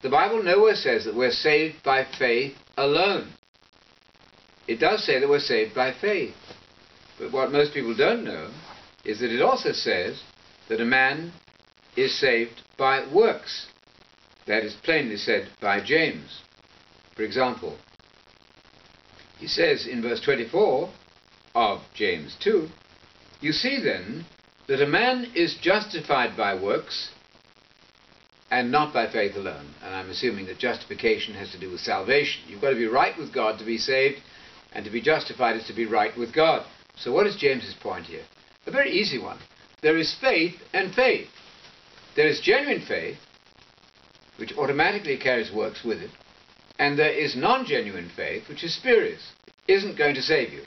The Bible nowhere says that we're saved by faith alone. It does say that we're saved by faith. But what most people don't know is that it also says that a man is saved by works. That is plainly said by James. For example, he says in verse 24 of James 2, "You see then that a man is justified by works and not by faith alone." And I'm assuming that justification has to do with salvation. You've got to be right with God to be saved, and to be justified is to be right with God. So what is James's point here? A very easy one. There is faith and faith. There is genuine faith, which automatically carries works with it, and there is non-genuine faith, which is spurious, isn't going to save you.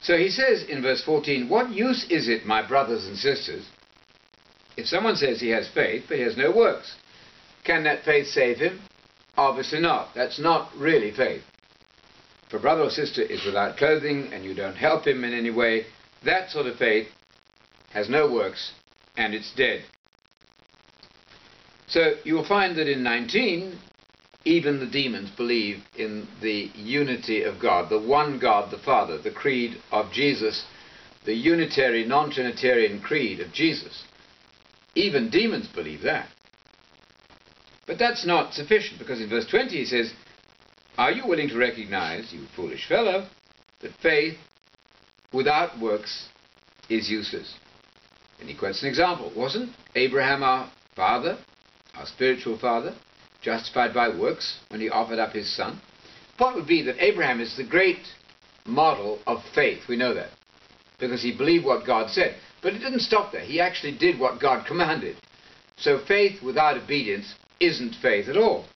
So he says in verse 14, "What use is it, my brothers and sisters, if someone says he has faith, but he has no works? Can that faith save him? Obviously not. That's not really faith. If a brother or sister is without clothing and you don't help him in any way, that sort of faith has no works and it's dead." So you will find that in 19, even the demons believe in the unity of God, the one God, the Father, the creed of Jesus, the unitary, non-Trinitarian creed of Jesus. Even demons believe that. But that's not sufficient, because in verse 20 he says, "Are you willing to recognize, you foolish fellow, that faith without works is useless?" And he quotes an example. Wasn't Abraham our father, our spiritual father, justified by works when he offered up his son? The point would be that Abraham is the great model of faith. We know that, because he believed what God said. But it didn't stop there. He actually did what God commanded. So faith without obedience isn't faith at all.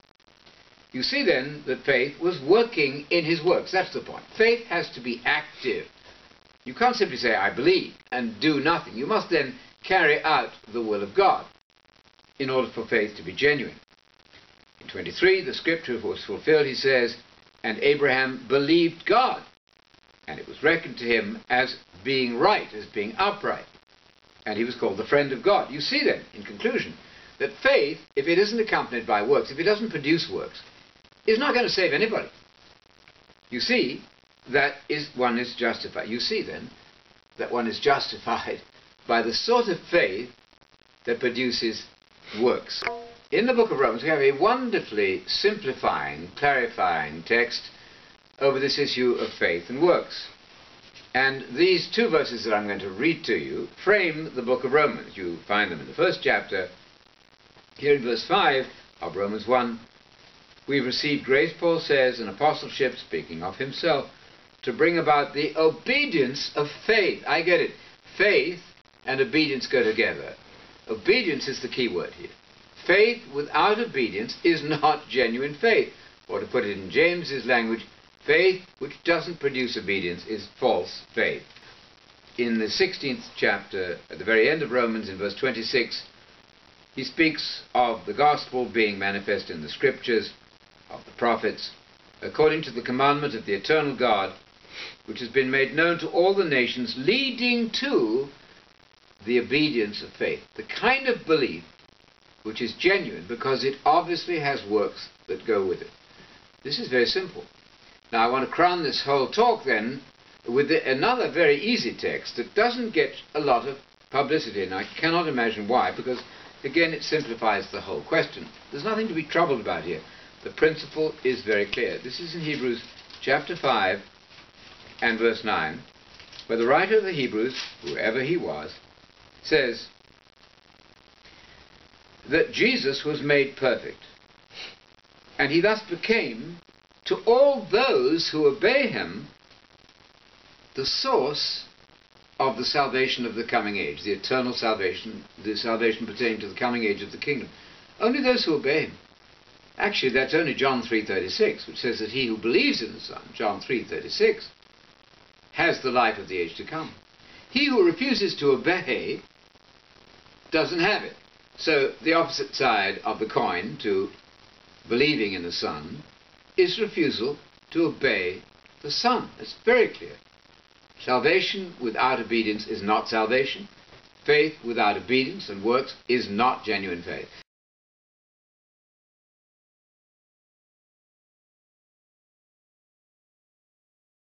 You see then that faith was working in his works. That's the point. Faith has to be active. You can't simply say, "I believe," and do nothing. You must then carry out the will of God in order for faith to be genuine. In 23, the scripture was fulfilled. He says, "And Abraham believed God, and it was reckoned to him as being right," as being upright. And he was called the friend of God. You see then, in conclusion, that faith, if it isn't accompanied by works, if it doesn't produce works, is not going to save anybody. You see that one is justified. You see then that one is justified by the sort of faith that produces works. In the book of Romans we have a wonderfully simplifying, clarifying text over this issue of faith and works. And these two verses that I'm going to read to you frame the book of Romans. You find them in the first chapter. Here in verse 5 of Romans 1, "We've received grace," Paul says, "and apostleship," speaking of himself, "to bring about the obedience of faith." I get it. Faith and obedience go together. Obedience is the key word here. Faith without obedience is not genuine faith. Or to put it in James's language, faith which doesn't produce obedience is false faith. In the 16th chapter, at the very end of Romans, in verse 26, he speaks of the gospel being manifest in the scriptures, of the prophets, according to the commandment of the eternal God, which has been made known to all the nations, leading to the obedience of faith. The kind of belief which is genuine because it obviously has works that go with it. This is very simple. Now I want to crown this whole talk then with another very easy text that doesn't get a lot of publicity, and I cannot imagine why, because again it simplifies the whole question. There's nothing to be troubled about here. The principle is very clear. This is in Hebrews chapter 5 and verse 9, where the writer of the Hebrews, whoever he was, says that Jesus was made perfect, and he thus became to all those who obey him the source of the salvation of the coming age, the eternal salvation, the salvation pertaining to the coming age of the kingdom. Only those who obey him. Actually, that's only John 3:36, which says that he who believes in the Son, John 3:36, has the life of the age to come. He who refuses to obey doesn't have it. So the opposite side of the coin to believing in the Son is refusal to obey the Son. It's very clear. Salvation without obedience is not salvation. Faith without obedience and works is not genuine faith.